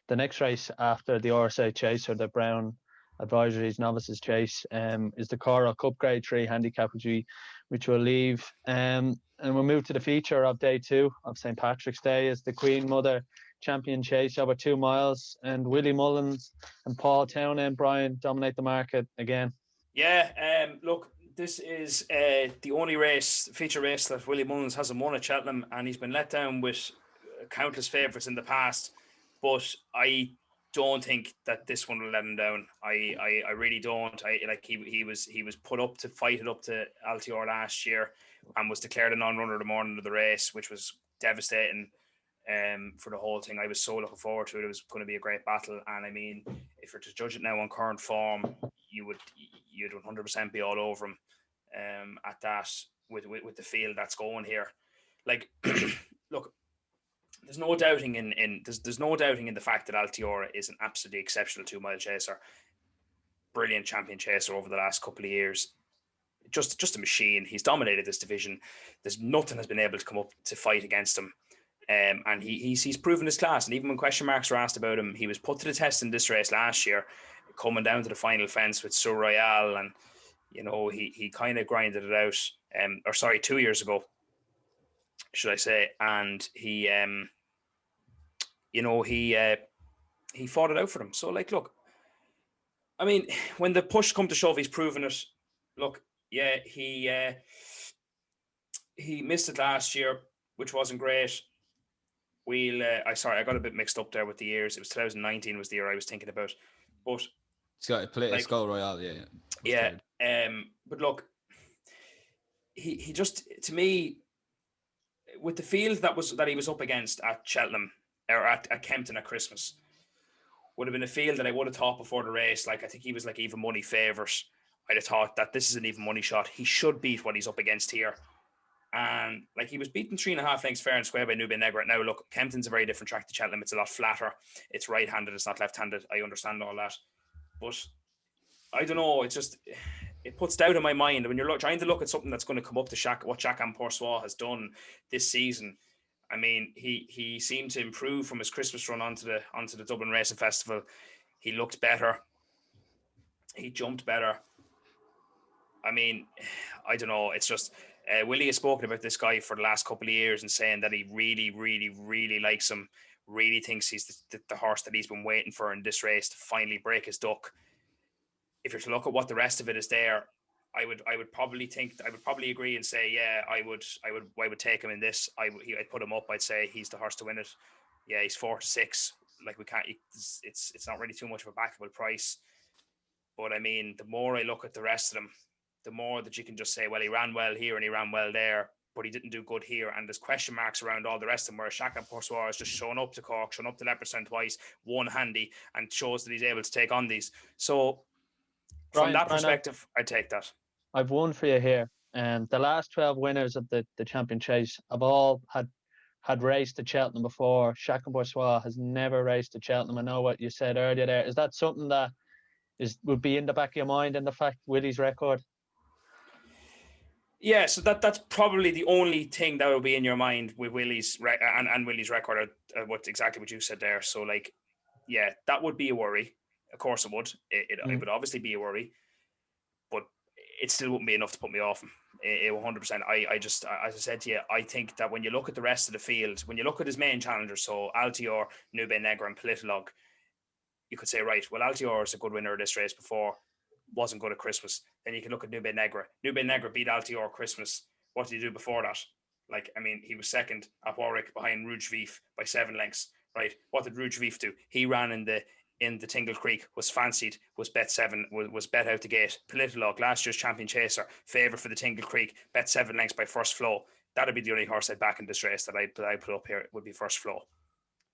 the next race after the RSA Chase, or the Brown Advisories Novices Chase, is the Cora Cup Grade 3 handicap, which we'll leave. And we'll move to the feature of day 2 of St. Patrick's Day, is the Queen Mother Champion Chase over 2 miles. And Willie Mullins and Paul Townend and Brian dominate the market again. Yeah, look, this is the only feature race that Willie Mullins hasn't won at Cheltenham, and he's been let down with countless favourites in the past. But I don't think that this one will let him down. I really don't. He was put up to fight it up to Altior last year, and was declared a non-runner the morning of the race, which was devastating for the whole thing. I was so looking forward to it. It was going to be a great battle, and I mean, if you're to judge it now on current form, you'd 100% be all over him at that with the field that's going here. Like, look, there's no doubting there's no doubting in the fact that Altiora is an absolutely exceptional 2 mile chaser, brilliant champion chaser over the last couple of years. Just a machine. He's dominated this division. There's nothing has been able to come up to fight against him. And he's proven his class. And even when question marks were asked about him, he was put to the test in this race last year, coming down to the final fence with Sur Royale, and he kind of grinded it out. 2 years ago, should I say? And he fought it out for them. So, like, look, I mean, when the push come to shove, he's proven it. Look, yeah, he missed it last year, which wasn't great. I got a bit mixed up there with the years. It was 2019 was the year I was thinking about, but it's got a Skull Royale, yeah. But look, he just, to me, with the field that he was up against at Cheltenham or at Kempton at Christmas, would have been a field that I would have thought before the race. Like, I think he was like even money favourite. I'd have thought that this is an even money shot. He should beat what he's up against here. And like, he was beaten 3.5 lengths fair and square by Nube Negra. Now, look, Kempton's a very different track to Cheltenham. It's a lot flatter. It's right-handed. It's not left-handed. I understand all that. But I don't know. It puts doubt in my mind when you're trying to look at something that's going to come up to what Chacun Poursois has done this season. I mean, he seemed to improve from his Christmas run onto the Dublin Racing Festival. He looked better. He jumped better. I mean, I don't know. It's just... Willie has spoken about this guy for the last couple of years and saying that he really, really, really likes him, really thinks he's the horse that he's been waiting for in this race to finally break his duck. If you're to look at what the rest of it is there, I would probably agree and say, yeah, I would take him in this. I'd put him up. I'd say he's the horse to win it. Yeah, he's 4 to 6. Like, it's not really too much of a backable price. But I mean, the more I look at the rest of them, the more that you can just say, well, he ran well here and he ran well there, but he didn't do good here. And there's question marks around all the rest of them, where Chacun Poursois has just shown up to Cork, shown up to Leopardstown twice, won handy, and shows that he's able to take on these. So from that perspective, I'd take that. I've one for you here. And the last 12 winners of the Champion Chase have all had raced at Cheltenham before. Chacun Poursois has never raced at Cheltenham. I know what you said earlier there. Is that something that would be in the back of your mind, in the fact Willie's record? Yeah, so that's probably the only thing that will be in your mind with Willie's and Willie's record, exactly what you said there. So, like, yeah, that would be a worry. Of course it would. It would obviously be a worry, but it still wouldn't be enough to put me off him. It 100%. I just, as I said to you, I think that when you look at the rest of the field, when you look at his main challengers, so Altior, Nube Negra and Politolog, you could say, right, well, Altior is a good winner of this race before, wasn't good at Christmas. Then you can look at Nube Negra. Nube Negra beat Altior Christmas. What did he do before that? Like, I mean, he was second at Warwick behind Rouge Vif by 7 lengths, right? What did Rouge Vif do? He ran in the Tingle Creek, was fancied, was bet 7, was bet out the gate. Politolog, last year's champion chaser, favourite for the Tingle Creek, bet 7 lengths by First Flow. That'd be the only horse I'd back in this race that I put up here, would be First Flow.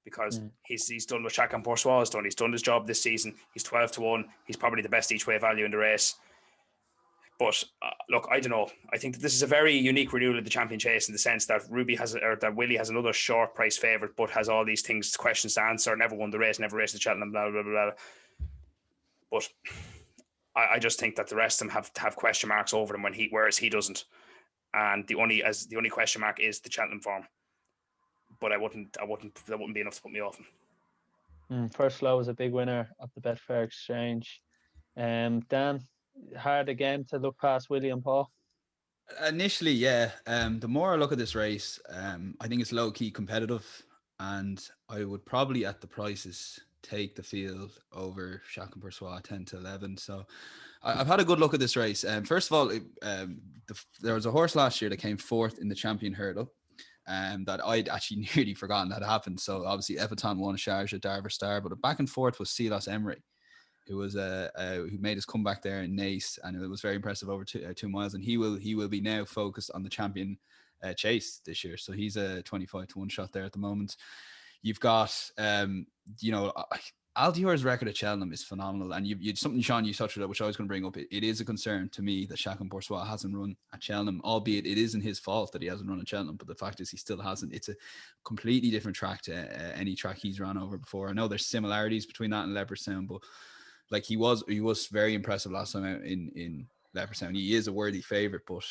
Because he's done what Chacun Poursois has done. He's done his job this season. He's 12 to 1. He's probably the best each way value in the race. But look, I don't know. I think that this is a very unique renewal of the Champion Chase, in the sense that that Willie has another short price favourite, but has all these questions to answer. Never won the race, never raced the Cheltenham, blah blah blah blah. But I just think that the rest of them have question marks over them whereas he doesn't. And the only question mark is the Cheltenham form. But that wouldn't be enough to put me off him. First Flow was a big winner of the Betfair Exchange. Dan, hard again to look past William Paul. Initially, yeah. The more I look at this race, I think it's low key competitive, and I would probably at the prices take the field over Chacun Persois 10 to 11. So I've had a good look at this race. First of all, there was a horse last year that came fourth in the champion hurdle. That I'd actually nearly forgotten that happened. So obviously Evitan won, Sharjah, Darver Star, but back and forth was Silas Emery, who was who made his comeback there in Nace, and it was very impressive over 2 miles. And he will be now focused on the champion chase this year. So he's a 25 to 1 shot there at the moment. You've got Altior's record at Cheltenham is phenomenal, and you something, Sean, you touched on, which I was going to bring up. It is a concern to me that Chacun Persois hasn't run at Cheltenham, albeit it isn't his fault that he hasn't run at Cheltenham. But the fact is, he still hasn't. It's a completely different track to any track he's run over before. I know there's similarities between that and Leopardstown, but like he was very impressive last time out in Leopardstown. He is a worthy favourite, but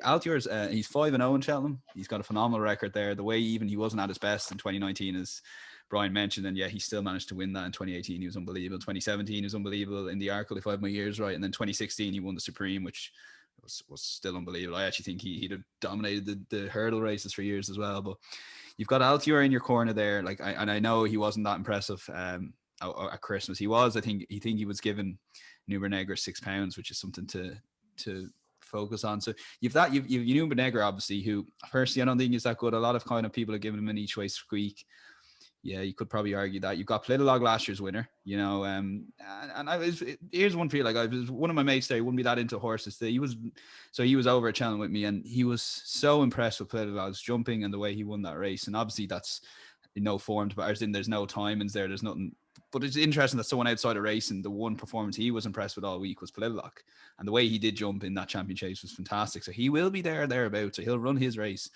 Altior's he's 5-0 in Cheltenham. He's got a phenomenal record there. The way even he wasn't at his best in 2019, as Brian mentioned, and he still managed to win that in 2018. He was unbelievable. 2017 he was unbelievable in the Arkle, if I have my years right, and then 2016 he won the Supreme, which was still unbelievable. I actually think he'd have dominated the hurdle races for years as well. But you've got Altior in your corner there, I know he wasn't that impressive at Christmas. He was, I think he was given Nuber 6 pounds, which is something to focus on. So you've Nuber obviously, who personally I don't think is that good. A lot of kind of people are giving him an each way squeak. Yeah, you could probably argue that. You've got Plitolog, last year's winner, and here's one for you. I was one of my mates there. He wouldn't be that into horses. He was over at Cheltenham with me, and he was so impressed with Plitolog's jumping and the way he won that race. And obviously that's no formed, but there's no timings there. There's nothing. But it's interesting that someone outside of racing, the one performance he was impressed with all week was Plitolog. And the way he did jump in that champion chase was fantastic. So he will be thereabouts. So he'll run his race.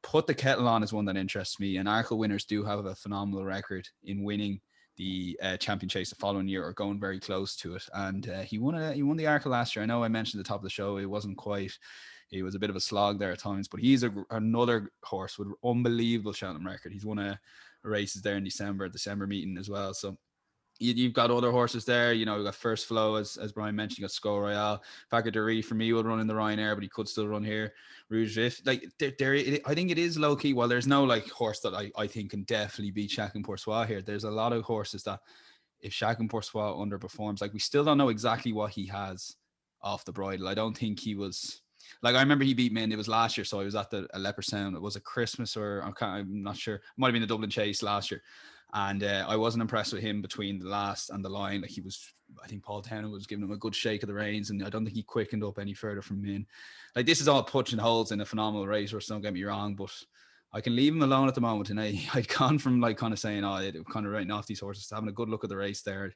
Put the Kettle On is one that interests me. And Arkle winners do have a phenomenal record in winning the champion chase the following year, or going very close to it. And he won the Arkle last year. I know I mentioned at the top of the show, it wasn't quite. He was a bit of a slog there at times, but he's another horse with unbelievable Cheltenham record. He's won a races there in December meeting as well. So you've got other horses there. We've got First Flow, as Brian mentioned. You got Skull Royale. Fakadari for me will run in the Ryanair, but he could still run here. Rouge Vif. I think it is low key. While there's no horse that I think can definitely beat Chacun Persois here, there's a lot of horses that if Chacun Persois underperforms, we still don't know exactly what he has off the bridle. I don't think he was. I remember he beat Min. It was last year, so I was at the Leopardstown. It was a Christmas, or I'm not sure. It might have been the Dublin Chase last year, and I wasn't impressed with him between the last and the line. He was. I think Paul Townend was giving him a good shake of the reins, and I don't think he quickened up any further from Min. This is all punching holes in a phenomenal race, or don't get me wrong, but I can leave him alone at the moment. And I'd gone from kind of saying, kind of writing off these horses, to having a good look at the race there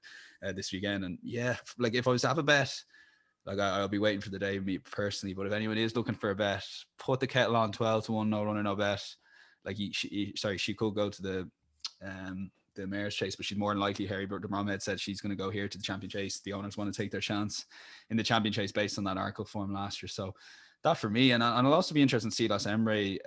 this weekend. And yeah, if I was to have a bet. I'll be waiting for the day, me personally. But if anyone is looking for a bet, put the Kettle On 12 to 1, no runner, no bet. She could go to the mare's chase, but she's more than likely. Harry Mohammed said she's going to go here to the champion chase. The owners want to take their chance in the champion chase based on that Arkle form last year. So that for me, and I'll also be interested in Silas Emery.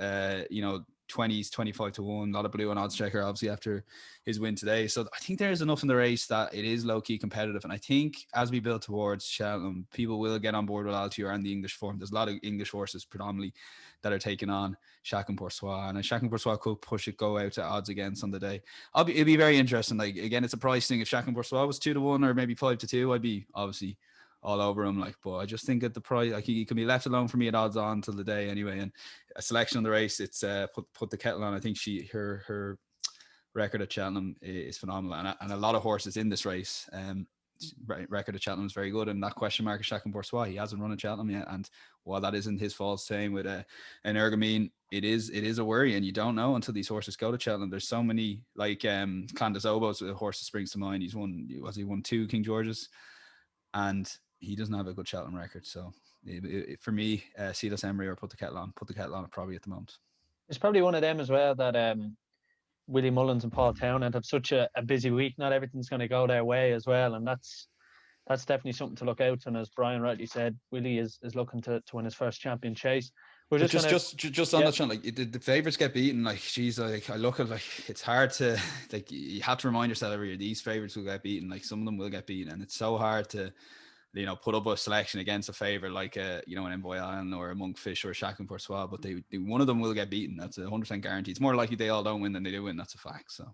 20s, 25 to 1, a lot of blue on odds checker, obviously, after his win today. So I think there's enough in the race that it is low-key competitive. And I think as we build towards Cheltenham, people will get on board with Altior and the English form. There's a lot of English horses predominantly that are taking on Chacun Persois. And Chacun Persois could go out to odds against on the day. It'd be very interesting. Again, it's a price thing. If Chacun Persois was 2 to 1 or maybe 5 to 2, I'd be obviously all over him. But I just think at the price, he can be left alone for me at odds on till the day anyway. And a selection on the race, it's put the Kettle On. I think her record at Cheltenham is phenomenal, and a lot of horses in this race. Record at Cheltenham is very good, and that question mark is Chacun Persois. He hasn't run at Cheltenham yet, and while that isn't his fault, same with an Ergamine, it is a worry, and you don't know until these horses go to Cheltenham. There's so many Clandas Obos, a horse that springs to mind. He won 2 King Georges, and he doesn't have a good Cheltenham record. So for me, Silas Emery or put the kettle on probably at the moment. It's probably one of them as well that Willie Mullins and Paul Townend have such a busy week. Not everything's going to go their way as well, and that's definitely something to look out. And as Brian rightly said, Willie is looking to win his first champion chase. We're But just just on that, Sean, like the favorites get beaten. Like, geez, like I look at, like, it's hard to, like, you have to remind yourself every year these favorites will get beaten. Like, some of them will get beaten, and it's so hard to, you know, put up a selection against a favorite like you know, an Mboyan or a Monkfish or a Shack and Poursois, but they one of them will get beaten. That's 100% guaranteed. It's more likely they all don't win than they do win. That's a fact. So